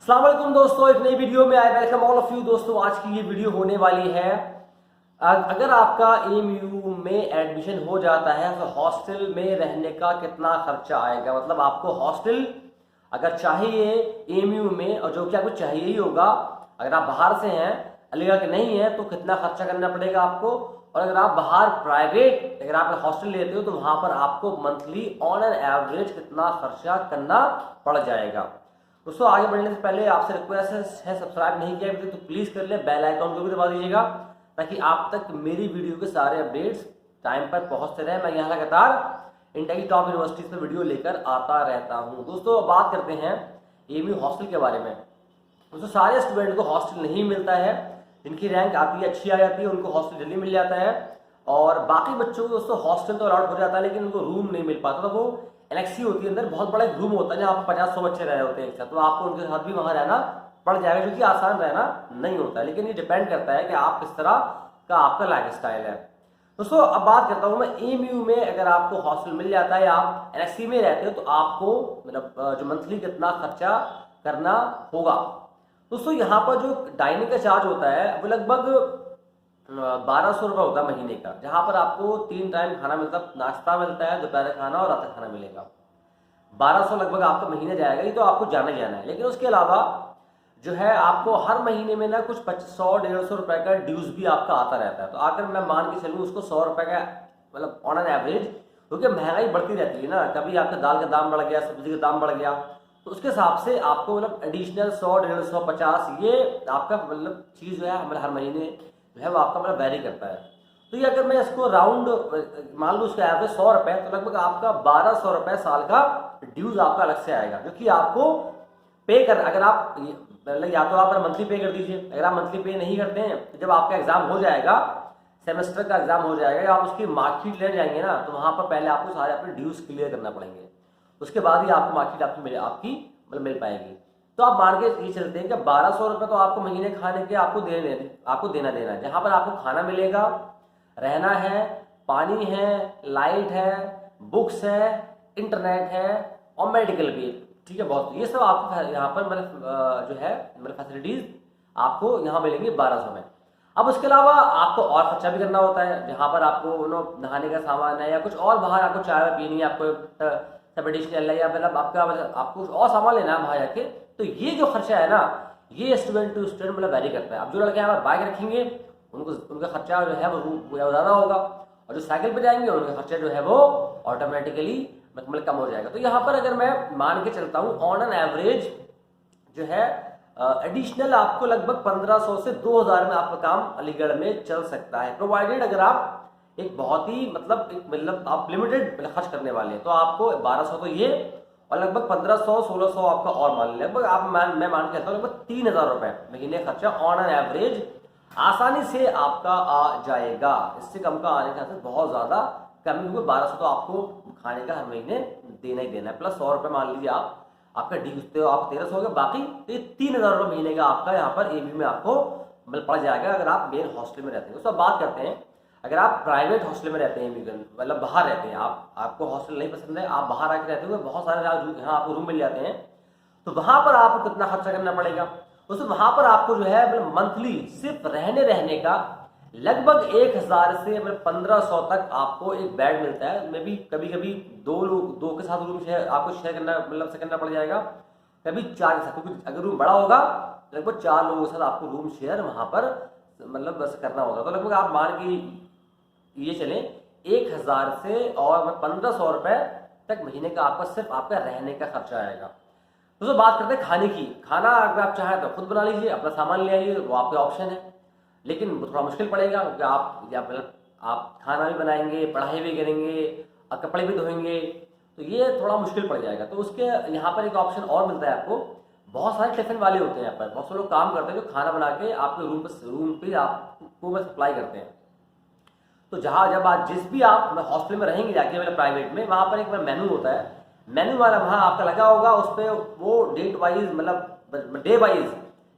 अस्सलाम वालेकुम दोस्तों, एक नई वीडियो में I welcome all of you. दोस्तों आज की ये वीडियो होने वाली है, अगर आपका एएमयू में एडमिशन हो जाता है तो हॉस्टल में रहने का कितना खर्चा आएगा। मतलब आपको हॉस्टल अगर चाहिए एएमयू में, और जो कि आपको चाहिए ही होगा, अगर आप बाहर से हैं, अलीगढ़ के नहीं है, तो कितना खर्चा करना पड़ेगा आपको। और अगर आप बाहर प्राइवेट अगर आप हॉस्टल लेते हो तो वहां पर आपको मंथली ऑन एन एवरेज कितना खर्चा करना पड़ जाएगा। दोस्तों आगे बढ़ने से पहले आपसे रिक्वेस्ट है, सब्सक्राइब नहीं किया तो प्लीज कर ले, बेल आइकॉन को भी दबा दीजिएगा ताकि आप तक मेरी वीडियो के सारे अपडेट्स टाइम पर पहुंचते रहे। मैं यहाँ लगातार इंडिया की टॉप यूनिवर्सिटीज पर वीडियो लेकर आता रहता हूँ। दोस्तों बात करते हैं एएमयू हॉस्टल के बारे में। दोस्तों सारे स्टूडेंट को हॉस्टल नहीं मिलता है, जिनकी रैंक आती है अच्छी आ जाती है उनको हॉस्टल जल्दी मिल जाता है, और बाकी बच्चों को दोस्तों हॉस्टल तो अलॉट हो जाता है लेकिन उनको रूम नहीं मिल पाता। तो वो एनेक्सी होती है, अंदर बहुत बड़ा एक रूम होता है जहाँ पर 50-100 बच्चे रहे होते हैं एक साथ, तो आपको उनके साथ भी वहां रहना पड़ जाएगा, जो कि आसान रहना नहीं होता है। लेकिन ये डिपेंड करता है कि आप किस तरह का आपका लाइफ स्टाइल है। दोस्तों अब बात करता हूँ मैं एएमयू में, अगर आपको हॉस्टल मिल जाता है या आप एनेक्सी में रहते हो तो आपको मतलब जो मंथली कितना खर्चा करना होगा। दोस्तों यहाँ पर जो डाइनिंग का चार्ज होता है वो लगभग 1200 रुपये होता है महीने का, जहाँ पर आपको 3 टाइम खाना मिलता है, नाश्ता मिलता है, दोपहर खाना और रात का खाना मिलेगा। 1200 लगभग आपका महीने जाएगा, ये तो आपको जाना ही जाना है। लेकिन उसके अलावा जो है आपको हर महीने में ना कुछ 100-150 रुपए का ड्यूज भी आपका आता रहता है। तो आकर मैं मान के चलूँ उसको 100 रुपए का मतलब ऑन एन एवरेज, क्योंकि महंगाई बढ़ती रहती है ना, कभी आपका दाल का दाम बढ़ गया, सब्जी का दाम बढ़ गया, तो उसके हिसाब से आपको मतलब एडिशनल 100-150 ये आपका मतलब चीज़ जो है हमारे हर महीने जो है वो आपका मतलब वेरी करता है। तो ये अगर मैं इसको राउंड मान लूँ उसका एवरेज 100 रुपए, तो लगभग आपका 1200 रुपए साल का ड्यूज आपका अलग से आएगा, जो कि आपको पे कर, अगर आप मतलब या तो आप मंथली पे कर दीजिए, अगर आप मंथली पे नहीं करते हैं तो जब आपका एग्जाम हो जाएगा, सेमेस्टर का एग्जाम हो जाएगा या आप उसकी मार्कशीट लेने जाएंगे ना, तो वहां पर पहले आपको सारे अपने ड्यूज क्लियर करना पड़ेंगे, उसके बाद ही आपको मार्कशीट आपकी मतलब मिल पाएगी। तो आप मान के ये चलते हैं कि 1200 रुपये तो आपको महीने खाने के आपको देना है, जहां पर आपको खाना मिलेगा, रहना है, पानी है, लाइट है, बुक्स है, इंटरनेट है और मेडिकल भी, ठीक है बहुत, ये सब आपको यहाँ पर मतलब जो है मतलब फैसिलिटीज आपको यहाँ मिलेंगी 1200 में। अब उसके अलावा आपको और खर्चा भी करना होता है, जहाँ पर आपको नहाने का सामान है या कुछ और बाहर आपको चाय पीनी है, आपको एडिशनल है या मतलब आपको और सामान लेना है बाहर जाके, तो ये जो खर्चा है ना ये स्टूडेंट टू स्टूडेंट मतलब वेरी करता है। अब जो लड़के यहाँ पर बाइक रखेंगे उनका खर्चा जो है वो ज़्यादा होगा, और जो साइकिल पे जाएंगे उनका खर्चा जो है वो ऑटोमेटिकली मतलब कम हो जाएगा। तो यहाँ पर अगर मैं मान के चलता हूँ ऑन एन एवरेज जो है एडिशनल आपको लगभग 1500 से 2000 में आपका काम अलीगढ़ में चल सकता है, प्रोवाइडेड अगर आप एक बहुत ही मतलब आप लिमिटेड खर्च करने वाले हैं। तो आपको 1200 तो ये, और लगभग 1500-1600 आपका और मान लें, लगभग मैं मान के चलता हूँ लगभग 3000 रुपए महीने खर्चा ऑन एन एवरेज आसानी से आपका आ जाएगा। इससे कम का आने का बहुत ज्यादा कम, क्योंकि 1200 तो आपको खाने का हर महीने देना ही देना है, प्लस 100 रुपए मान लीजिए आपका डी तो आप 1300 हो गया, बाकी तो 3000 रुपये महीने का आपका यहाँ पर एबी में आपको मतलब पड़ जाएगा अगर आप मेन हॉस्टल में रहते हैं। तो बात करते हैं अगर आप प्राइवेट हॉस्टल में रहते हैं, मतलब बाहर रहते हैं, आपको हॉस्टल नहीं पसंद है, आप बाहर आके रहते हो, बहुत सारे यहाँ आपको रूम मिल जाते हैं, तो वहां पर आपको कितना खर्चा करना पड़ेगा। दोस्तों वहां पर आपको जो है मतलब मंथली सिर्फ रहने का लगभग 1000 से मतलब 1500 तक आपको एक बेड मिलता है। मे भी कभी कभी दो के साथ रूम शेयर आपको शेयर करना मतलब से करना पड़ जाएगा, कभी 4 के साथ, क्योंकि अगर रूम बड़ा होगा लगभग 4 लोगों के साथ आपको रूम शेयर वहां पर मतलब बस करना होगा। तो लगभग आप मान के ये चलें 1000 से और 1500 रुपए तक महीने का आपका सिर्फ आपका रहने का खर्चा आएगा। दोस्तों बात करते हैं खाने की। खाना अगर आप चाहें तो खुद बना लीजिए, अपना सामान ले आइए, वो आपका ऑप्शन है, लेकिन वो थोड़ा मुश्किल पड़ेगा क्योंकि आप खाना भी बनाएंगे, पढ़ाई भी करेंगे और कपड़े भी धोएंगे, तो ये थोड़ा मुश्किल पड़ जाएगा। तो उसके यहाँ पर एक ऑप्शन और मिलता है आपको, बहुत सारे टिफिन वाले होते हैं यहाँ पर, बहुत से लोग काम करते हैं जो खाना बना के आपके रूम पे आपको सप्लाई करते हैं। तो जब आप जिस भी आप हॉस्टल में रहेंगे जाके मतलब प्राइवेट में, वहां पर एक मेनू होता है, मेनू वाला वहां आपका लगा होगा, उस पर वो डेट वाइज मतलब डे वाइज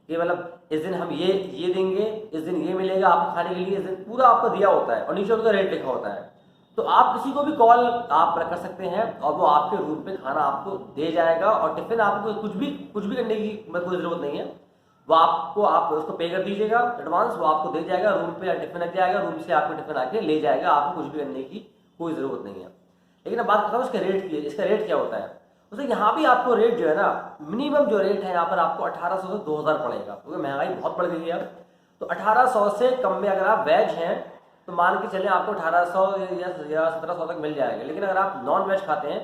कि मतलब इस दिन हम ये देंगे, इस दिन ये मिलेगा आपको खाने के लिए, इस दिन पूरा आपको दिया होता है और नीचे उनका रेट लिखा होता है। तो आप किसी को भी कॉल आप कर सकते हैं और वो आपके रूम पे खाना आपको दे जाएगा, और टिफिन आपको कुछ भी करने की कोई ज़रूरत नहीं है। वो आपको, आप उसको पे कर दीजिएगा एडवांस, वो आपको दे जाएगा रूम पे, या टिफिन लग जाएगा, रूम से आपको टिफिन आके ले जाएगा, आपको कुछ भी करने की कोई ज़रूरत नहीं है। लेकिन अब बात करता हूँ इसके रेट की। इसका रेट क्या होता है? उससे यहाँ भी आपको रेट जो है ना, मिनिमम जो रेट है यहाँ पर आपको 1800 से 2000 पड़ेगा, क्योंकि महंगाई बहुत बढ़ गई है अब। तो 1800 से कम में अगर आप वेज हैं तो मान के चलें आपको 1800 या 1700 तक मिल जाएगा। लेकिन अगर आप नॉन वेज खाते हैं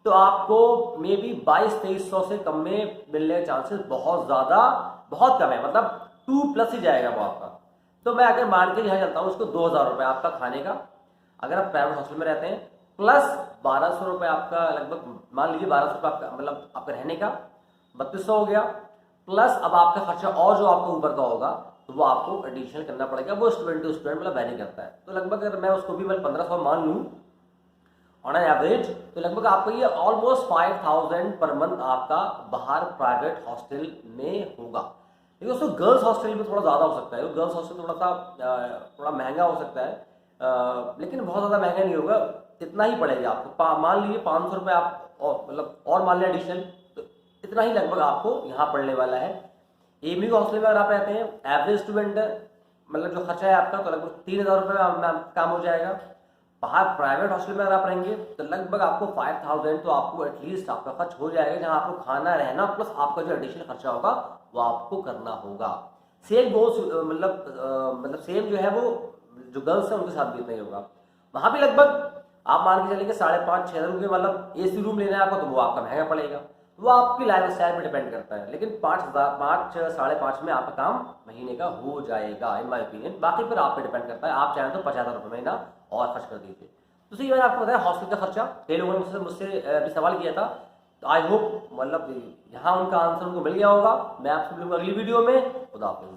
तो आपको मे बी 2200-2300 से कम में मिलने के चांसेस बहुत कम है, मतलब 2+ ही जाएगा वो आपका। तो मैं अगर मान के यहाँ चलता हूँ उसको 2000 रुपये आपका खाने का, अगर आप प्राइवेट हॉस्टल में रहते हैं, प्लस 1200 रुपये आपका, लगभग मान लीजिए 1200 रुपये आपका, मतलब आपका रहने का 3200 हो गया, प्लस अब आपका खर्चा और जो आपको ऊपर का होगा तो वो आपको एडिशनल करना पड़ेगा। वो स्टूडेंट टू स्टूडेंट मतलब वेरी करता है। तो लगभग अगर मैं उसको भी 1500 मान लूँ ऑन एन एवरेज, तो लगभग आपको ये ऑलमोस्ट 5000 पर मंथ आपका बाहर प्राइवेट हॉस्टल में होगा। लेकिन उसको गर्ल्स हॉस्टल में थोड़ा ज़्यादा हो सकता है, गर्ल्स हॉस्टल थोड़ा महंगा हो सकता है, लेकिन बहुत ज़्यादा महंगा नहीं होगा, इतना ही पड़ेगा आपको। मान लीजिए 500 रुपये आप मतलब और मान लिया एडिशनल, तो इतना ही लगभग आपको यहाँ पड़ने वाला है। एमयू हॉस्टल में अगर आप रहते हैं, एवरेज स्टूडेंट मतलब जो खर्चा है आपका, तो लगभग 3000 रुपये काम हो जाएगा। बाहर प्राइवेट हॉस्टल में अगर आप रहेंगे तो लगभग आपको 5000 तो आपको एटलीस्ट आपका खर्च हो जाएगा, जहाँ आपको खाना रहना प्लस आपका जो एडिशनल खर्चा होगा वो आपको करना होगा। सेम गोल्स मतलब सेम जो है वो जो गर्ल्स हैं उनके साथ भी इतना ही होगा। वहाँ भी लगभग आप मान के चलेंगे 5,500-6 हज़ार रुपये, मतलब एसी रूम लेना है आपको तो वो आपका महंगा पड़ेगा। वो आपकी लाइफ स्टाइल पर डिपेंड करता है, लेकिन 5,500-5,500 में आपका काम महीने का हो जाएगा इन माई ओपिनियन। बाकी फिर आप पे डिपेंड करता है, आप चाहें तो 50,000 रुपये महीना और खर्च कर दीजिए। तो सही मैंने आपको बताया हॉस्टल का खर्चा। कई लोगों ने मुझसे भी सवाल किया था, तो आई होप मतलब यहाँ उनका आंसर उनको मिल गया होगा। मैं आपसे मिलूंगा अगली वीडियो में। खुदा हाफिज़।